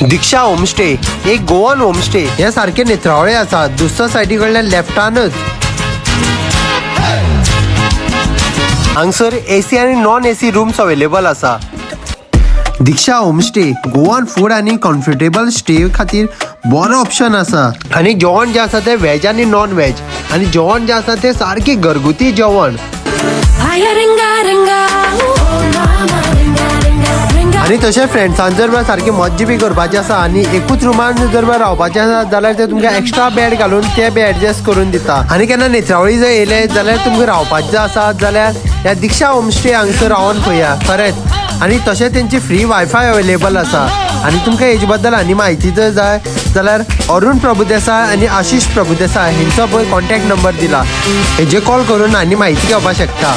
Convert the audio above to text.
दीक्षा home stay एक Goan home stay हे सारखे नेत्रावळे आसा. दुसऱ्या सायडी कडल्यान लेफ्टानच हांगसर एसी आणि नॉन एसी रूम्स अवेलेबल आसा. दीक्षा होम स्टे गोवन फूड आणि कम्फर्टेबल स्टे खातीर बरो ऑप्शन आसा. आणि जेवण जे आसा ते व्हेज आणि नॉन व्हेज, आणि जेवण जे आसा ते सारखे घरगुती जेवण. आणि तशें फ्रेंड्सांच जर सारखी मज्जा बी करपाची आसा आणि एकूच रुमान जर रावपाचें आसा जाल्यार ते तुमकां एक्स्ट्रा बेड घालून ते बी एडजस्ट करून दिता. आणि केन्ना नेत्रावळी जर येयले जाल्यार तुमकां रावपाचें आसा जाल्यार ह्या दीक्षा होम स्टे हांगसर रावन पळया खरेंच. आणि तशें तेंची फ्री वायफाय अवेलेबल आसा. आणि तुमकां हेजे बद्दल आनी म्हायती जर जाय जाल्यार अरुण प्रभुदेसाय आणि आशिष प्रभुदेसाय हेंचो पळय कॉन्टॅक्ट नंबर दिला. हेजे कॉल करून आनी म्हायती घेवपाक शकता.